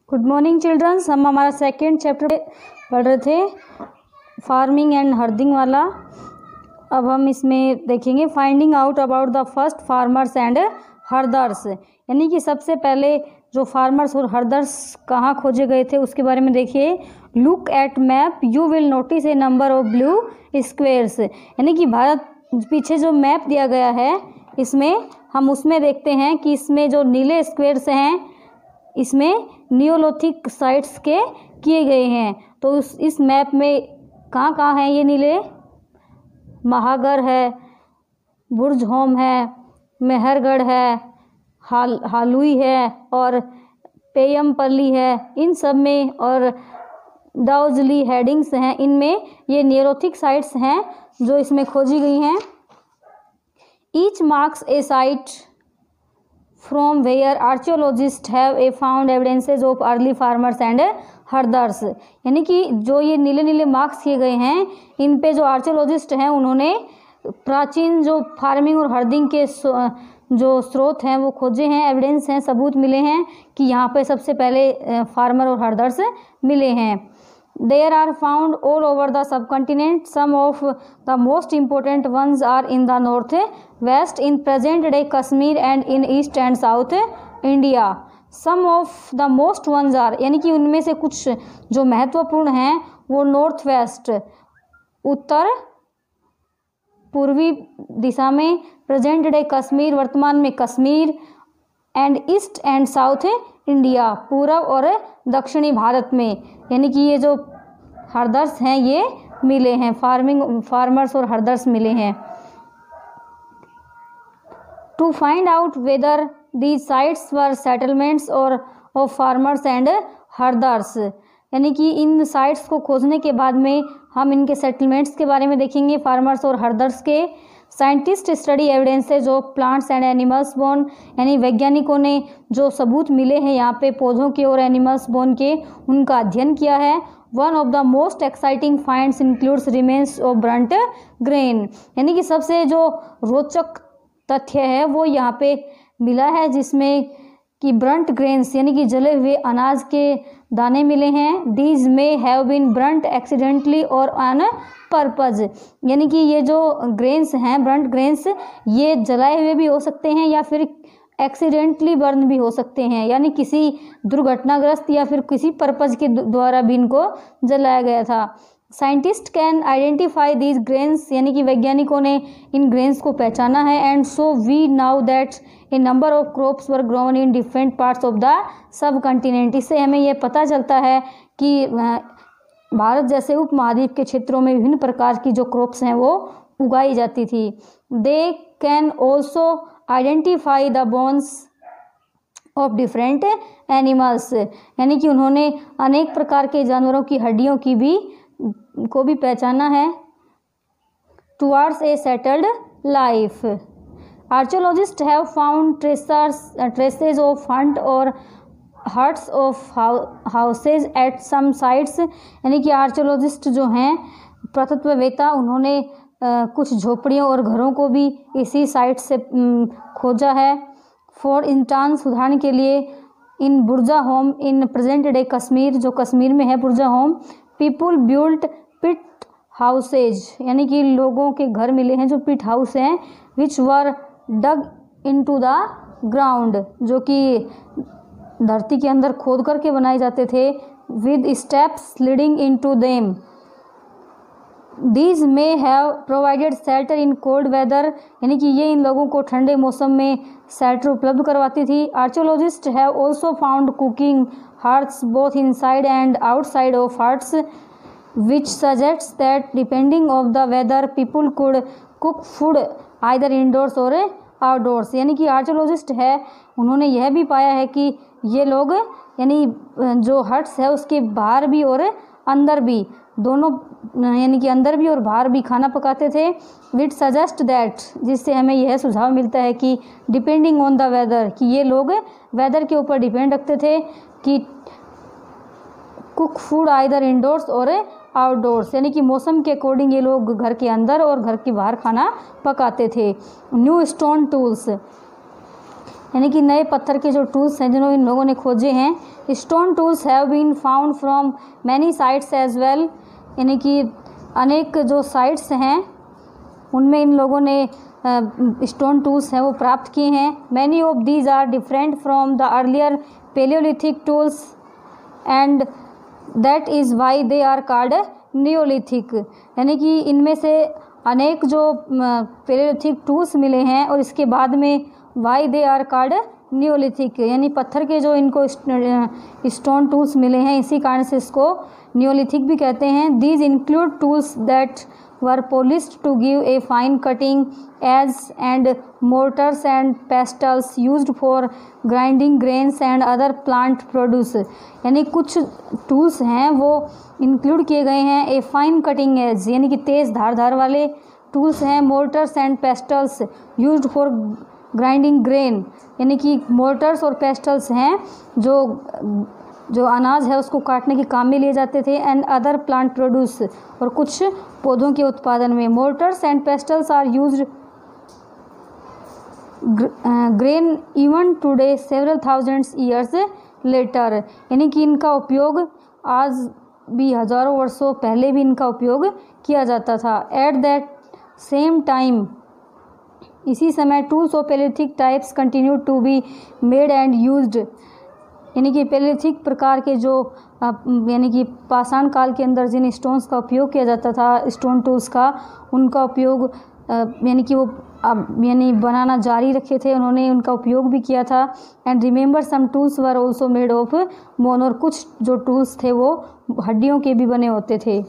Good morning children's. हम हमारा second chapter पढ़ रहे थे, फार्मिंग एंड हर्डिंग वाला। अब हम इसमें देखेंगे finding out about the first farmers and herders, यानी कि सबसे पहले जो फार्मर्स और हर्डर्स कहाँ खोजे गए थे उसके बारे में देखिए। Look at map you will notice A number of blue squares, यानी कि भारत पीछे जो मैप दिया गया है इसमें हम उसमें देखते हैं कि इसमें जो नीले स्क्वेयर्स हैं इसमें नियोलिथिक साइट्स के किए गए हैं। तो इस मैप में कहाँ कहाँ हैं ये नीले? महागढ़ है, बुर्जहोम है, मेहरगढ़ है, हालुई है और पेयमपल्ली है, इन सब में, और दाउजली हेडिंग्स हैं, इनमें ये नियोलिथिक साइट्स हैं जो इसमें खोजी गई हैं। Each marks a site from where archaeologist have a found evidences of early farmers and herders, यानी कि जो ये नीले नीले मार्क्स किए गए हैं इन पे जो आर्कियोलॉजिस्ट हैं उन्होंने प्राचीन जो फार्मिंग और हर्डिंग के जो स्रोत हैं वो खोजे हैं, एविडेंस हैं, सबूत मिले हैं कि यहाँ पे सबसे पहले फार्मर और हर्डर्स मिले हैं। There are found all over the subcontinent. Some of the most important ones are in the northwest, in present-day Kashmir, and in east and south India. Some of the most ones are, यानी कि उनमें से कुछ जो महत्वपूर्ण हैं वो north west, उत्तर पूर्वी दिशा में, प्रेजेंट डे कश्मीर, वर्तमान में Kashmir, and east and south India, पूर्व और दक्षिणी भारत में, यानी कि ये जो हर्डर्स हैं ये मिले हैं, फार्मर्स और हर्डर्स मिले हैं। To find out whether these sites were settlements और ऑफ फार्मर्स एंड हर्डर्स, यानी कि इन साइट्स को खोजने के बाद में हम इनके सेटलमेंट्स के बारे में देखेंगे, फार्मर्स और हर्डर्स के। Scientist study evidences of plants and animals bone, यानी वैज्ञानिकों ने जो सबूत मिले हैं यहाँ पे पौधों के और एनिमल्स बोन के, उनका अध्ययन किया है। One of the most exciting finds includes remains of Brunt grain, यानी कि सबसे जो रोचक तथ्य है वो यहाँ पे मिला है जिसमें कि ब्रंट ग्रेन्स यानी कि जले हुए अनाज के दाने मिले हैं। These may have been burnt accidentally or on purpose, यानी कि ये जो ग्रेन्स हैं ब्रंट ग्रेन्स ये जलाए हुए भी हो सकते हैं या फिर एक्सीडेंटली बर्न भी हो सकते हैं, यानी किसी दुर्घटनाग्रस्त या फिर किसी पर्पज के द्वारा भी इनको जलाया गया था। Scientist can identify these grains, यानी कि वैज्ञानिकों ने इन ग्रेन्स को पहचाना है। And so we now that a number of crops were grown इन different parts of the subcontinent, इससे हमें यह पता चलता है कि भारत जैसे उपमहाद्वीप के क्षेत्रों में विभिन्न प्रकार की जो क्रॉप्स हैं वो उगाई जाती थी। They can also identify the bones of different animals, यानी कि उन्होंने अनेक प्रकार के जानवरों की हड्डियों की भी पहचाना है। Towards a settled life, archaeologist have found traces of hunt or huts of houses at some sites, यानी कि आर्कियोलॉजिस्ट जो हैं पुरातत्ववेत्ता उन्होंने कुछ झोपड़ियों और घरों को भी इसी साइट से खोजा है। फॉर इंस्टांस, उदाहरण के लिए, इन बुर्जा home in present day Kashmir, जो कश्मीर में है बुर्जा होम, पीपुल बिल्ट पिट हाउसेज, यानी कि लोगों के घर मिले हैं जो पिट हाउस हैं, विच वर डग इनटू द ग्राउंड, जो कि धरती के अंदर खोद करके बनाए जाते थे, with steps leading into them. These may have provided shelter in cold weather, यानी कि ये इन लोगों को ठंडे मौसम में शेल्टर उपलब्ध करवाती थी। Archaeologist have also found cooking hearths both inside and outside of huts, which suggests that depending of the weather people could cook food either indoors or outdoors, यानी कि आर्कियोलॉजिस्ट है उन्होंने यह भी पाया है कि ये लोग यानी जो हट्स है उसके बाहर भी और अंदर भी, दोनों यानी कि अंदर भी और बाहर भी खाना पकाते थे। विच सजेस्ट दैट, जिससे हमें यह सुझाव मिलता है कि डिपेंडिंग ऑन द वेदर, कि ये लोग वेदर के ऊपर डिपेंड रखते थे कि cook food either indoors or outdoors, यानी कि मौसम के अकॉर्डिंग ये लोग घर के अंदर और घर के बाहर खाना पकाते थे। न्यू स्टोन टूल्स, यानी कि नए पत्थर के जो टूल्स हैं जिन्होंने इन लोगों ने खोजे हैं। Stone tools have been found from many sites as well, यानी कि अनेक जो साइट्स हैं उनमें इन लोगों ने स्टोन टूल्स हैं वो प्राप्त किए हैं। Many of these are different from the earlier palaeolithic tools and that is why they are called neolithic, यानी कि इनमें से अनेक जो पेलियोलिथिक टूल्स मिले हैं और इसके बाद में why they are called neolithic, यानी पत्थर के जो इनको स्टोन टूल्स मिले हैं इसी कारण से इसको नियोलिथिक भी कहते हैं। These include tools that were polished to give a fine cutting edge and mortars and pestles used for grinding grains and other plant produce, यानी कुछ टूल्स हैं वो इंक्लूड किए गए हैं। ए फाइन कटिंग एज यानी कि तेज़ धार वाले टूल्स हैं। Mortars and pestles used for grinding grain, यानी कि मोर्टर्स और पेस्टल्स हैं जो अनाज है उसको काटने के काम में लिए जाते थे। एंड अदर प्लांट प्रोड्यूस, और कुछ पौधों के उत्पादन में। Mortars and pestles are used grain even today several thousands years later, यानी कि इनका उपयोग आज भी हज़ारों वर्षों पहले भी इनका उपयोग किया जाता था। एट दैट सेम टाइम, इसी समय tools of palaeolithic types continue to be made and used, यानी कि पेलियोलिथिक प्रकार के जो यानी कि पाषाण काल के अंदर जिन स्टोन्स का उपयोग किया जाता था, स्टोन टूल्स का, उनका उपयोग यानी कि वो यानी बनाना जारी रखे थे, उन्होंने उनका उपयोग भी किया था। And remember some tools were also made of bone, और कुछ जो टूल्स थे वो हड्डियों के भी बने होते थे।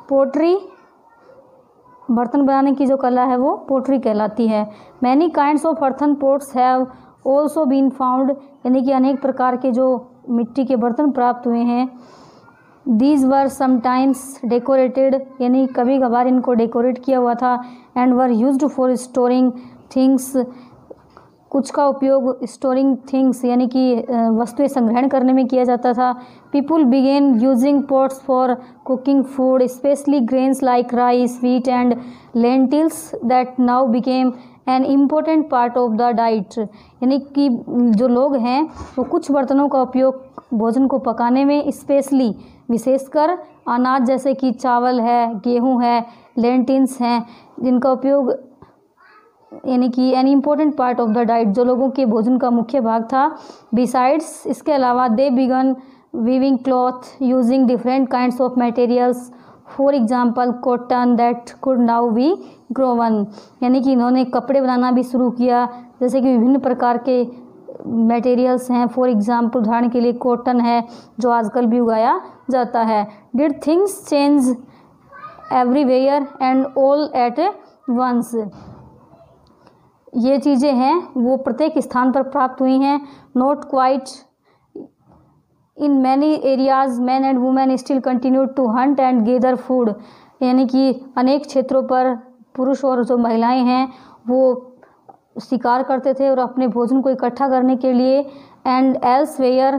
पोट्री, बर्तन बनाने की जो कला है वो पोट्री कहलाती है। Many kinds of earthen pots have also been found, यानी कि अनेक प्रकार के जो मिट्टी के बर्तन प्राप्त हुए हैं। दीज वर समटाइम्स डेकोरेटेड, यानी कभी कभार इनको डेकोरेट किया हुआ था। And were used for storing things, कुछ का उपयोग स्टोरिंग थिंग्स यानी कि वस्तुएं संग्रहण करने में किया जाता था। People began using pots for cooking food, specially grains like rice, wheat and lentils that now became an important part of the diet, यानी कि जो लोग हैं वो कुछ बर्तनों का उपयोग भोजन को पकाने में, स्पेशली विशेषकर अनाज जैसे कि चावल है, गेहूँ है, लेंटिल्स हैं, जिनका उपयोग यानी कि N important part of the diet, जो लोगों के भोजन का मुख्य भाग था। बिसाइड्स, इसके अलावा they began weaving cloth using different kinds of materials, for example cotton that could now be grown, यानी कि इन्होंने कपड़े बनाना भी शुरू किया, जैसे कि विभिन्न प्रकार के मटेरियल्स हैं। फॉर एग्जाम्पल उदाहरण के लिए कॉटन है जो आजकल भी उगाया जाता है। Did things change everywhere and all at once, ये चीज़ें हैं वो प्रत्येक स्थान पर प्राप्त हुई हैं। Not quite in many areas man and women still continue to hunt and gather food, यानी कि अनेक क्षेत्रों पर पुरुष और जो महिलाएं हैं वो शिकार करते थे और अपने भोजन को इकट्ठा करने के लिए। And elsewhere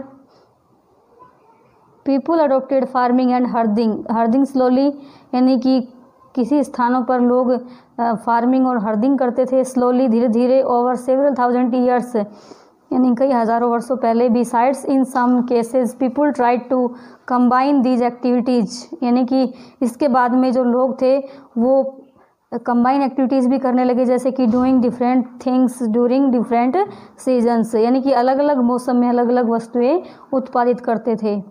people adopted farming and herding slowly, यानी कि किसी स्थानों पर लोग फार्मिंग और हर्डिंग करते थे स्लोली, धीरे धीरे, ओवर सेवरल थाउजेंड ईयर्स, यानी कई हज़ारों वर्षों पहले। Besides in some cases people tried to combine these activities, यानी कि इसके बाद में जो लोग थे वो कंबाइन एक्टिविटीज़ भी करने लगे, जैसे कि doing different things during different seasons, यानी कि अलग अलग मौसम में अलग अलग वस्तुएं उत्पादित करते थे।